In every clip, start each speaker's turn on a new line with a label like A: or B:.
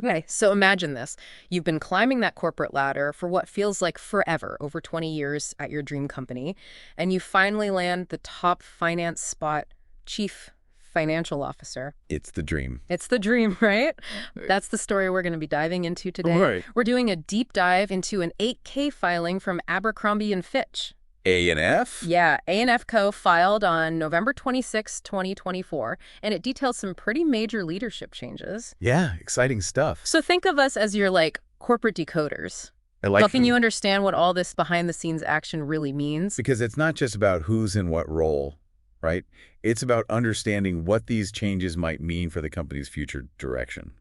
A: Okay, so imagine this. You've been climbing that corporate ladder for what feels like forever, over 20 years at your dream company, and you finally land the top finance spot, chief financial officer.
B: It's the dream.
A: It's the dream, right? That's the story we're going to be diving into today.
B: Right.
A: We're doing a deep dive into an 8K filing from Abercrombie Fitch.
B: A&F?
A: Yeah, A&F Co filed on November 26, 2024, and it details some pretty major leadership changes.
B: Yeah, exciting stuff.
A: So think of us as your, corporate decoders.
B: I like
A: Helping you understand what all this behind-the-scenes action really means.
B: because it's not just about who's in what role, right? It's about understanding what these changes might mean for the company's future direction.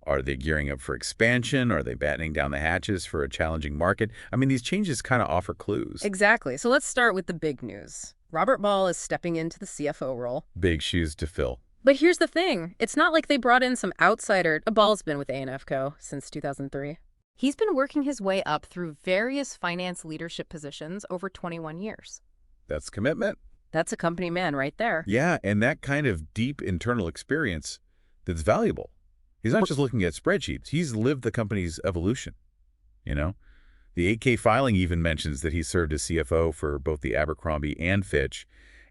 B: Are they gearing up for expansion? Are they battening down the hatches for a challenging market? I mean, these changes kind of offer clues.
A: Exactly. So let's start with the big news. Robert Ball is stepping into the CFO role.
B: Big shoes to fill.
A: But here's the thing. It's not like they brought in some outsider. Ball's been with A&F Co since 2003. He's been working his way up through various finance leadership positions over 21 years.
B: That's commitment.
A: That's a company man right there.
B: Yeah, and that kind of deep internal experience that's valuable. He's not just looking at spreadsheets. He's lived the company's evolution, you know? The 8K filing even mentions that he served as CFO for both the Abercrombie and Fitch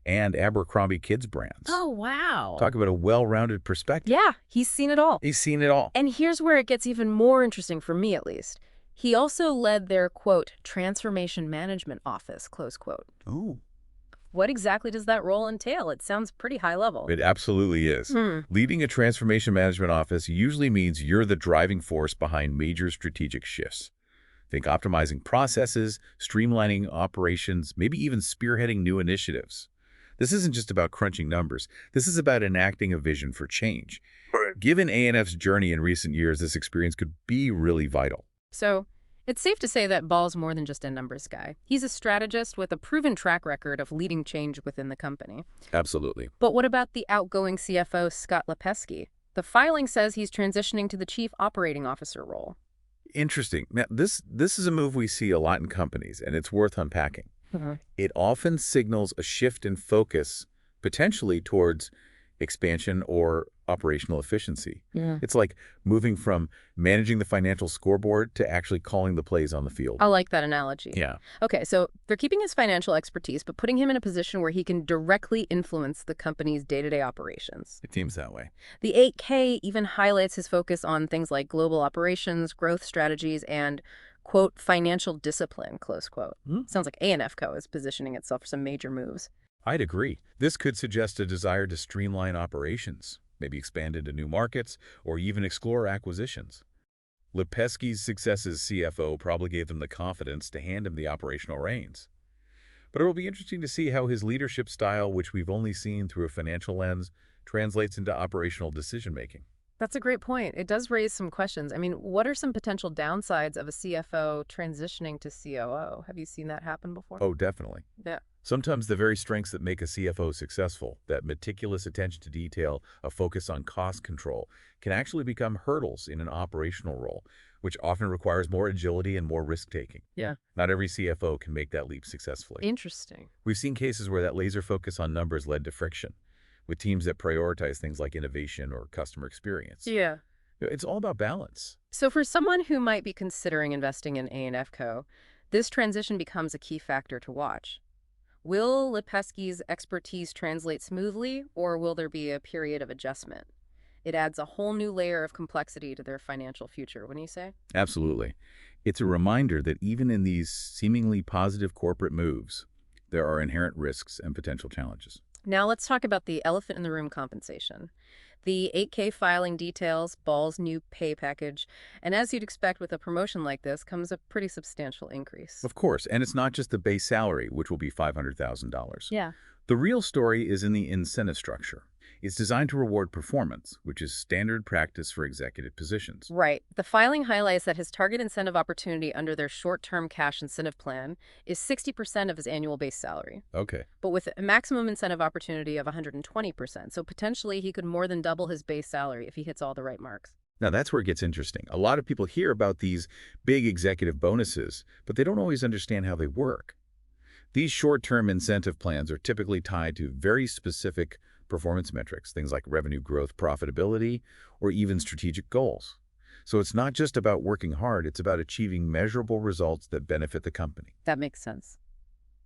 B: and Abercrombie Kids brands.
A: Oh, wow.
B: Talk about a well-rounded perspective.
A: Yeah, he's seen it all.
B: He's seen it all.
A: And here's where it gets even more interesting for me, at least. He also led their, quote, transformation management office, close quote.
B: Ooh.
A: What exactly does that role entail? It sounds pretty high level.
B: It absolutely is. Leading a transformation management office usually means you're the driving force behind major strategic shifts. Think optimizing processes, streamlining operations, maybe even spearheading new initiatives. This isn't just about crunching numbers. This is about enacting a vision for change. Given A&F's journey in recent years, this experience could be really vital.
A: So it's safe to say that Ball's more than just a numbers guy. He's a strategist with a proven track record of leading change within the company.
B: Absolutely.
A: But what about the outgoing CFO, Scott Lipesky? The filing says he's transitioning to the chief operating officer role.
B: Interesting. Now, this is a move we see a lot in companies, and it's worth unpacking. It often signals a shift in focus, potentially towards expansion or operational efficiency.
A: Yeah.
B: It's like moving from managing the financial scoreboard to actually calling the plays on the field.
A: I like that analogy.
B: Yeah.
A: Okay, so they're keeping his financial expertise, but putting him in a position where he can directly influence the company's day-to-day operations.
B: It seems that way.
A: The 8K even highlights his focus on things like global operations, growth strategies, and, quote, financial discipline, close quote. Sounds like A&F Co is positioning itself for some major moves.
B: I'd agree. This could suggest a desire to streamline operations, maybe expand into new markets, or even explore acquisitions. Lipesky's success as CFO probably gave them the confidence to hand him the operational reins. But it will be interesting to see how his leadership style, which we've only seen through a financial lens, translates into operational decision-making.
A: That's a great point. It does raise some questions. I mean, what are some potential downsides of a CFO transitioning to COO? Have you seen that happen before?
B: Oh, definitely.
A: Yeah.
B: Sometimes the very strengths that make a CFO successful, that meticulous attention to detail, a focus on cost control, can actually become hurdles in an operational role, which often requires more agility and more risk-taking.
A: Yeah.
B: Not every CFO can make that leap successfully.
A: Interesting.
B: We've seen cases where that laser focus on numbers led to friction, with teams that prioritize things like innovation or customer experience.
A: Yeah.
B: It's all about balance.
A: So for someone who might be considering investing in A&F Co, this transition becomes a key factor to watch. Will Lipesky's expertise translate smoothly, or will there be a period of adjustment? It adds a whole new layer of complexity to their financial future, wouldn't you say?
B: Absolutely. It's a reminder that even in these seemingly positive corporate moves, there are inherent risks and potential challenges.
A: Now let's talk about the elephant in the room compensation. The 8K filing details Ball's new pay package, and as you'd expect with a promotion like this comes a pretty substantial increase.
B: Of course, and it's not just the base salary, which will be $500,000.
A: Yeah.
B: The real story is in the incentive structure. It's designed to reward performance, which is standard practice for executive positions.
A: Right. The filing highlights that his target incentive opportunity under their short-term cash incentive plan is 60% of his annual base salary.
B: Okay.
A: But with a maximum incentive opportunity of 120%. So potentially he could more than double his base salary if he hits all the right marks.
B: Now that's where it gets interesting. A lot of people hear about these big executive bonuses, but they don't always understand how they work. These short-term incentive plans are typically tied to very specific performance metrics, things like revenue growth, profitability, or even strategic goals. So it's not just about working hard, it's about achieving measurable results that benefit the company.
A: That makes sense.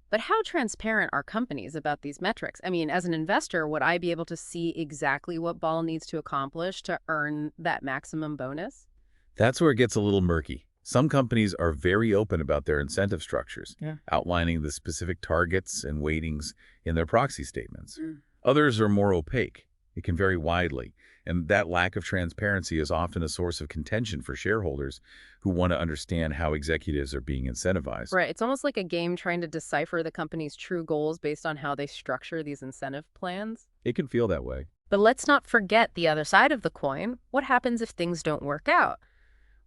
A: But how transparent are companies about these metrics? I mean, as an investor, would I be able to see exactly what Ball needs to accomplish to earn that maximum bonus?
B: That's where it gets a little murky. Some companies are very open about their incentive structures,
A: Yeah.
B: outlining the specific targets and weightings in their proxy statements.
A: Mm.
B: Others are more opaque. It can vary widely, and that lack of transparency is often a source of contention for shareholders who want to understand how executives are being incentivized.
A: Right. It's almost like a game trying to decipher the company's true goals based on how they structure these incentive plans.
B: It can feel that way.
A: But let's not forget the other side of the coin. What happens if things don't work out?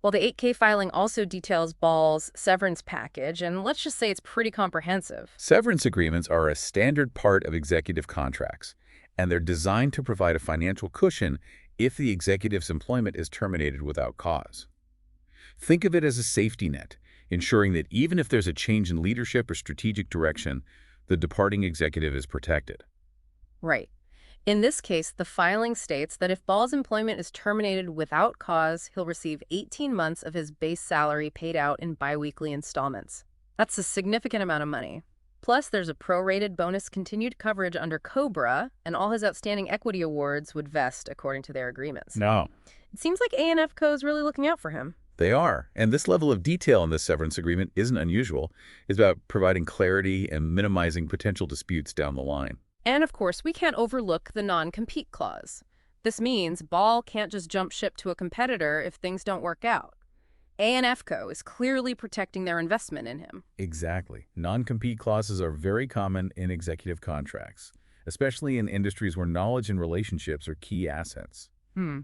A: Well, the 8K filing also details Ball's severance package, and let's just say it's pretty comprehensive.
B: Severance agreements are a standard part of executive contracts, and they're designed to provide a financial cushion if the executive's employment is terminated without cause. Think of it as a safety net, ensuring that even if there's a change in leadership or strategic direction, the departing executive is protected.
A: Right. In this case, the filing states that if Ball's employment is terminated without cause, he'll receive 18 months of his base salary paid out in biweekly installments. That's a significant amount of money. Plus, there's a prorated bonus continued coverage under COBRA, and all his outstanding equity awards would vest according to their agreements.
B: No.
A: It seems like A&F Co is really looking out for him.
B: They are, and this level of detail in this severance agreement isn't unusual. It's about providing clarity and minimizing potential disputes down the line.
A: And of course, we can't overlook the non-compete clause. This means Ball can't just jump ship to a competitor if things don't work out. A&F Co is clearly protecting their investment in him.
B: Exactly. Non-compete clauses are very common in executive contracts, especially in industries where knowledge and relationships are key assets.
A: Hmm.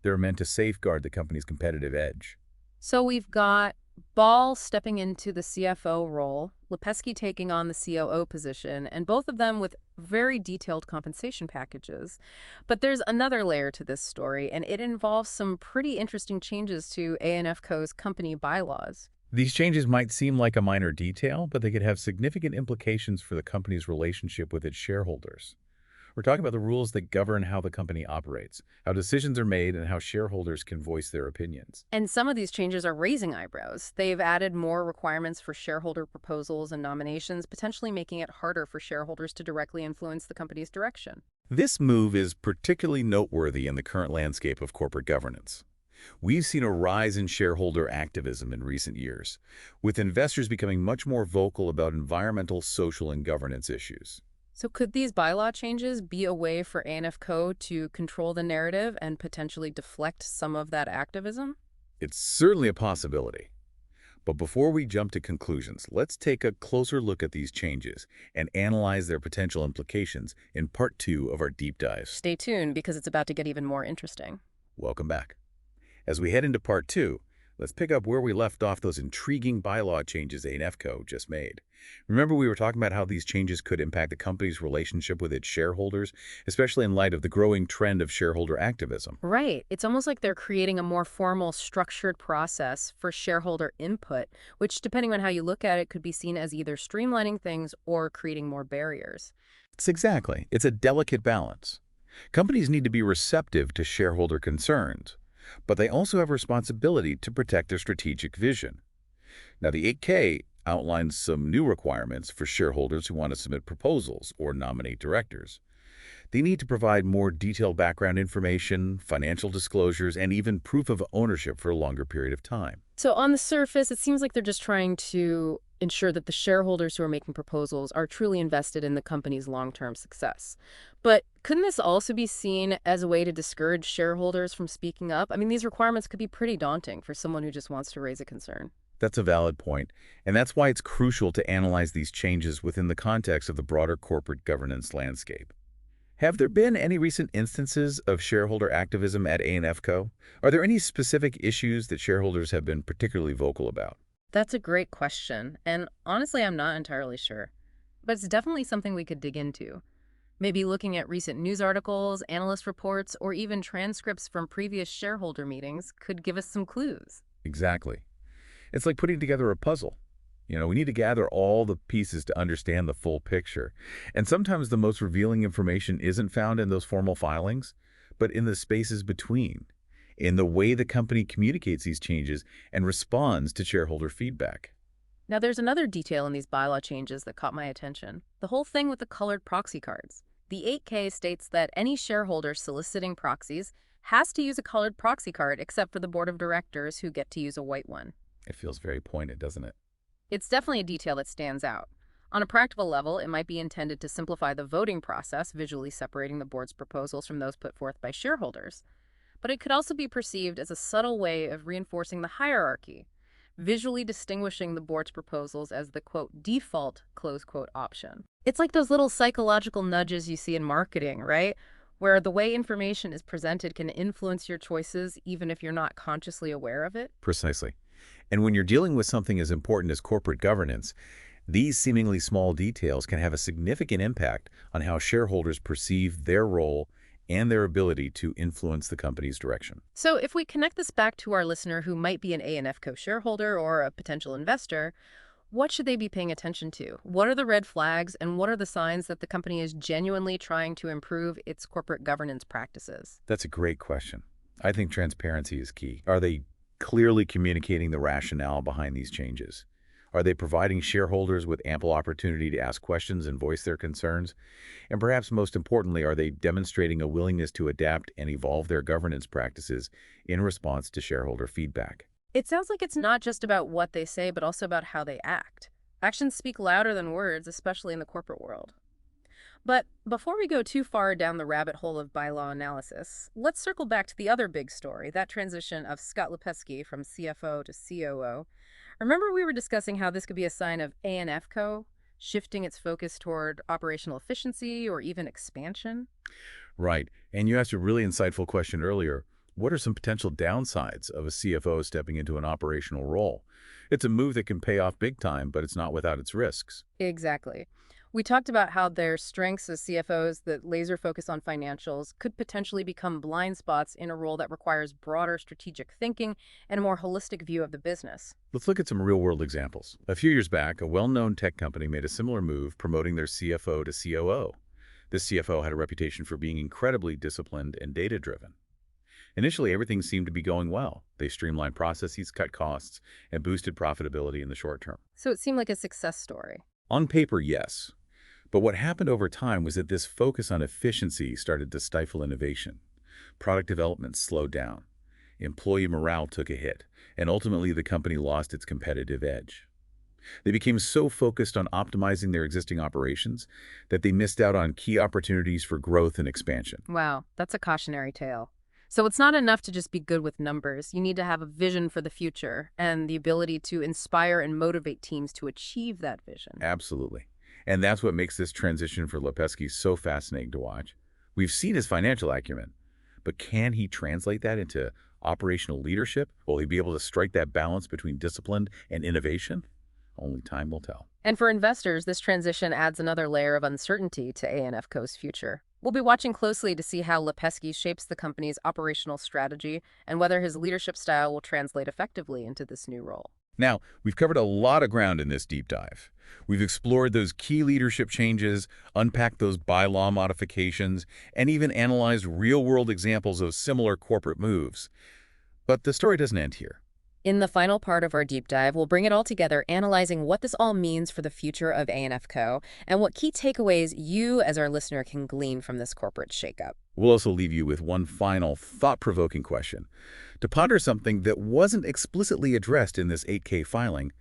B: They're meant to safeguard the company's competitive edge.
A: So we've got Ball stepping into the CFO role, Lipesky taking on the COO position, and both of them with very detailed compensation packages. But there's another layer to this story, and it involves some pretty interesting changes to A&F Co's company bylaws.
B: These changes might seem like a minor detail, but they could have significant implications for the company's relationship with its shareholders. We're talking about the rules that govern how the company operates, how decisions are made, and how shareholders can voice their opinions.
A: And some of these changes are raising eyebrows. They've added more requirements for shareholder proposals and nominations, potentially making it harder for shareholders to directly influence the company's direction.
B: This move is particularly noteworthy in the current landscape of corporate governance. We've seen a rise in shareholder activism in recent years, with investors becoming much more vocal about environmental, social, and governance issues.
A: So could these bylaw changes be a way for A&F Co to control the narrative and potentially deflect some of that activism?
B: It's certainly a possibility. But before we jump to conclusions, let's take a closer look at these changes and analyze their potential implications in Part 2 of our deep dive.
A: Stay tuned because it's about to get even more interesting.
B: Welcome back. As we head into Part 2, let's pick up where we left off those intriguing bylaw changes A&F Co just made. Remember we were talking about how these changes could impact the company's relationship with its shareholders, especially in light of the growing trend of shareholder activism.
A: Right. It's almost like they're creating a more formal, structured process for shareholder input, which, depending on how you look at it, could be seen as either streamlining things or creating more barriers.
B: It's a delicate balance. Companies need to be receptive to shareholder concerns, but they also have a responsibility to protect their strategic vision. Now, the 8K outlines some new requirements for shareholders who want to submit proposals or nominate directors. They need to provide more detailed background information, financial disclosures, and even proof of ownership for a longer period of time.
A: So on the surface, it seems like they're just trying to ensure that the shareholders who are making proposals are truly invested in the company's long-term success. But couldn't this also be seen as a way to discourage shareholders from speaking up? I mean, these requirements could be pretty daunting for someone who just wants to raise a concern.
B: That's a valid point, and that's why it's crucial to analyze these changes within the context of the broader corporate governance landscape. Have there been any recent instances of shareholder activism at A&F Co? Are there any specific issues that shareholders have been particularly vocal about?
A: That's a great question, and honestly, I'm not entirely sure. But it's definitely something we could dig into. Maybe looking at recent news articles, analyst reports, or even transcripts from previous shareholder meetings could give us some clues.
B: Exactly. It's like putting together a puzzle. We need to gather all the pieces to understand the full picture. And sometimes the most revealing information isn't found in those formal filings, but in the spaces between. in the way the company communicates these changes and responds to shareholder feedback.
A: Now, there's another detail in these bylaw changes that caught my attention. The whole thing with the colored proxy cards. The 8K states that any shareholder soliciting proxies has to use a colored proxy card except for the board of directors who get to use a white one.
B: It feels very pointed, doesn't it?
A: It's definitely a detail that stands out. On a practical level, it might be intended to simplify the voting process, visually separating the board's proposals from those put forth by shareholders. But it could also be perceived as a subtle way of reinforcing the hierarchy, visually distinguishing the board's proposals as the, quote, default, close quote, option. It's like those little psychological nudges you see in marketing, right? Where the way information is presented can influence your choices even if you're not consciously aware of it.
B: Precisely. And when you're dealing with something as important as corporate governance, these seemingly small details can have a significant impact on how shareholders perceive their role and their ability to influence the company's direction.
A: So if we connect this back to our listener who might be an A&F Co shareholder or a potential investor, what should they be paying attention to? What are the red flags and what are the signs that the company is genuinely trying to improve its corporate governance practices?
B: That's a great question. I think transparency is key. Are they clearly communicating the rationale behind these changes? Are they providing shareholders with ample opportunity to ask questions and voice their concerns? And perhaps most importantly, are they demonstrating a willingness to adapt and evolve their governance practices in response to shareholder feedback?
A: It sounds like it's not just about what they say, but also about how they act. Actions speak louder than words, especially in the corporate world. But before we go too far down the rabbit hole of bylaw analysis, let's circle back to the other big story, that transition of Scott Lipesky from CFO to COO. Remember we were discussing how this could be a sign of A&F Co, shifting its focus toward operational efficiency or even expansion?
B: Right. And you asked a really insightful question earlier. What are some potential downsides of a CFO stepping into an operational role? It's a move that can pay off big time, but it's not without its risks.
A: Exactly. We talked about how their strengths as CFOs that laser focus on financials could potentially become blind spots in a role that requires broader strategic thinking and a more holistic view of the business.
B: Let's look at some real-world examples. A few years back, a well-known tech company made a similar move, promoting their CFO to COO. This CFO had a reputation for being incredibly disciplined and data-driven. Initially, everything seemed to be going well. They streamlined processes, cut costs, and boosted profitability in the short term.
A: So it seemed like a success story.
B: On paper, yes. But what happened over time was that this focus on efficiency started to stifle innovation. Product development slowed down. Employee morale took a hit, and ultimately the company lost its competitive edge. They became so focused on optimizing their existing operations that they missed out on key opportunities for growth and expansion.
A: Wow, that's a cautionary tale. So it's not enough to just be good with numbers. You need to have a vision for the future and the ability to inspire and motivate teams to achieve that vision.
B: Absolutely. And that's what makes this transition for Lipesky so fascinating to watch. We've seen his financial acumen, but can he translate that into operational leadership? Will he be able to strike that balance between discipline and innovation? Only time will tell.
A: And for investors, this transition adds another layer of uncertainty to A&F Co's future. We'll be watching closely to see how Lipesky shapes the company's operational strategy and whether his leadership style will translate effectively into this new role.
B: Now, we've covered a lot of ground in this deep dive. We've explored those key leadership changes, unpacked those bylaw modifications, and even analyzed real-world examples of similar corporate moves. But the story doesn't end here.
A: In the final part of our deep dive, we'll bring it all together, analyzing what this all means for the future of A&F Co. and what key takeaways you, as our listener, can glean from this corporate shakeup.
B: We'll also leave you with one final thought-provoking question to ponder something that wasn't explicitly addressed in this 8K filing,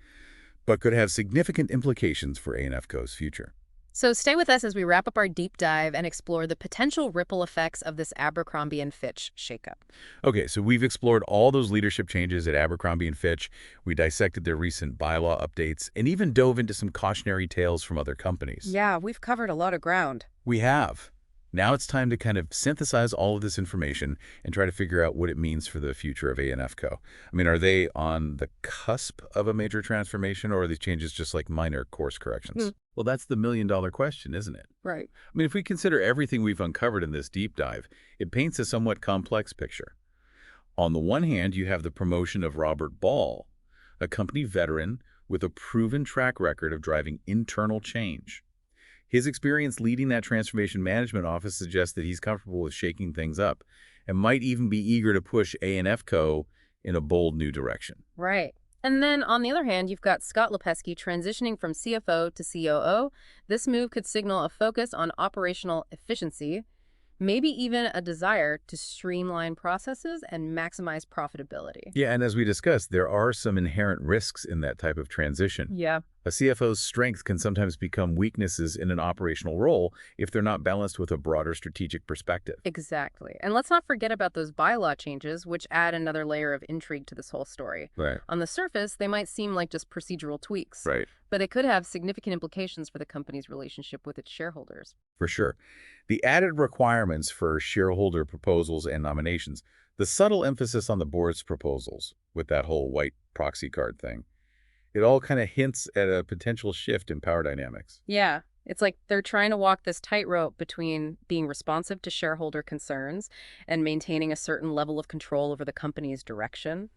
B: but could have significant implications for A&F Co's future.
A: So stay with us as we wrap up our deep dive and explore the potential ripple effects of this Abercrombie & Fitch shakeup.
B: Okay, so we've explored all those leadership changes at Abercrombie & Fitch. We dissected their recent bylaw updates and even dove into some cautionary tales from other companies.
A: Yeah, we've covered a lot of ground.
B: We have. Now it's time to kind of synthesize all of this information and try to figure out what it means for the future of A&F Co. I mean, are they on the cusp of a major transformation, or are these changes just like minor course corrections? Well, that's the million-dollar question, isn't it?
A: Right.
B: I mean, if we consider everything we've uncovered in this deep dive, it paints a somewhat complex picture. On the one hand, you have the promotion of Robert Ball, a company veteran with a proven track record of driving internal change. His experience leading that transformation management office suggests that he's comfortable with shaking things up and might even be eager to push A&F Co. in a bold new direction.
A: Right. And then on the other hand, you've got Scott Lipesky transitioning from CFO to COO. This move could signal a focus on operational efficiency, maybe even a desire to streamline processes and maximize profitability.
B: Yeah, and as we discussed, there are some inherent risks in that type of transition.
A: Yeah.
B: A CFO's strength can sometimes become weaknesses in an operational role if they're not balanced with a broader strategic perspective.
A: Exactly. And let's not forget about those bylaw changes, which add another layer of intrigue to this whole story.
B: Right.
A: On the surface, they might seem like just procedural tweaks,
B: Right.
A: but they could have significant implications for the company's relationship with its shareholders.
B: For sure. The added requirements for shareholder proposals and nominations, the subtle emphasis on the board's proposals with that whole white proxy card thing, it all kind of hints at a potential shift in power dynamics.
A: Yeah. It's like they're trying to walk this tightrope between being responsive to shareholder concerns and maintaining a certain level of control over the company's direction.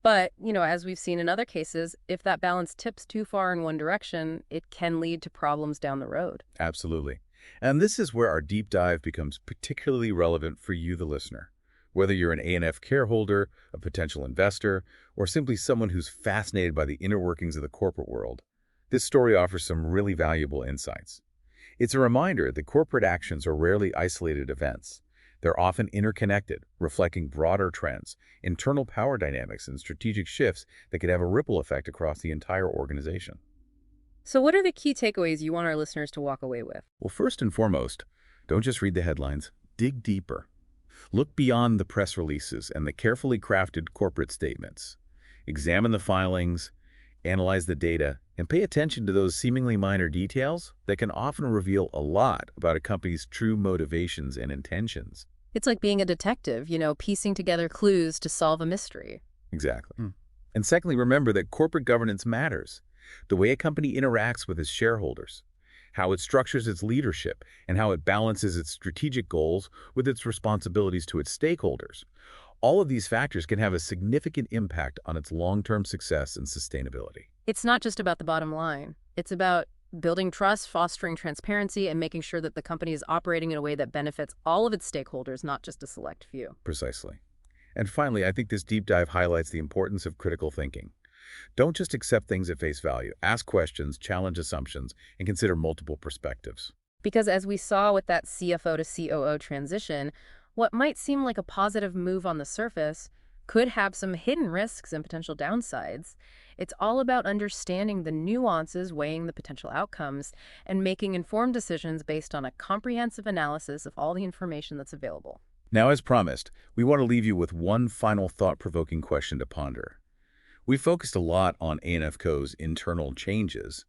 A: But, as we've seen in other cases, if that balance tips too far in one direction, it can lead to problems down the road.
B: Absolutely. And this is where our deep dive becomes particularly relevant for you, the listener. Whether you're an A&F shareholder, a potential investor, or simply someone who's fascinated by the inner workings of the corporate world, this story offers some really valuable insights. It's a reminder that corporate actions are rarely isolated events. They're often interconnected, reflecting broader trends, internal power dynamics, and strategic shifts that could have a ripple effect across the entire organization.
A: So what are the key takeaways you want our listeners to walk away with?
B: Well, first and foremost, don't just read the headlines. Dig deeper. Look beyond the press releases and the carefully crafted corporate statements. Examine the filings, analyze the data, and pay attention to those seemingly minor details that can often reveal a lot about a company's true motivations and intentions.
A: It's like being a detective, piecing together clues to solve a mystery.
B: Exactly. And secondly, remember that corporate governance matters. The way a company interacts with its shareholders, how it structures its leadership, and how it balances its strategic goals with its responsibilities to its stakeholders. All of these factors can have a significant impact on its long-term success and sustainability.
A: It's not just about the bottom line. It's about building trust, fostering transparency, and making sure that the company is operating in a way that benefits all of its stakeholders, not just a select few.
B: Precisely. And finally, I think this deep dive highlights the importance of critical thinking. Don't just accept things at face value. Ask questions, challenge assumptions, and consider multiple perspectives.
A: Because as we saw with that CFO to COO transition, what might seem like a positive move on the surface could have some hidden risks and potential downsides. It's all about understanding the nuances, weighing the potential outcomes, and making informed decisions based on a comprehensive analysis of all the information that's available.
B: Now, as promised, we want to leave you with one final thought-provoking question to ponder. We focused a lot on A&F Co's internal changes,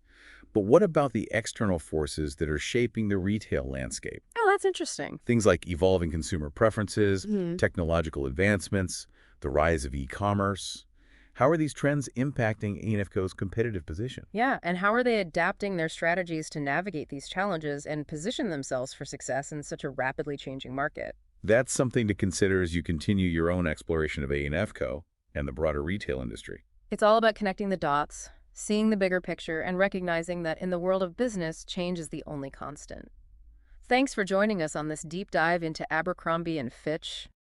B: but what about the external forces that are shaping the retail landscape?
A: Oh, that's interesting.
B: Things like evolving consumer preferences,
A: Mhm.
B: technological advancements, the rise of e-commerce. How are these trends impacting A&F Co's competitive position?
A: Yeah, and how are they adapting their strategies to navigate these challenges and position themselves for success in such a rapidly changing market?
B: That's something to consider as you continue your own exploration of A&F Co. and the broader retail industry.
A: It's all about connecting the dots, seeing the bigger picture, and recognizing that in the world of business, change is the only constant. Thanks for joining us on this deep dive into Abercrombie and Fitch.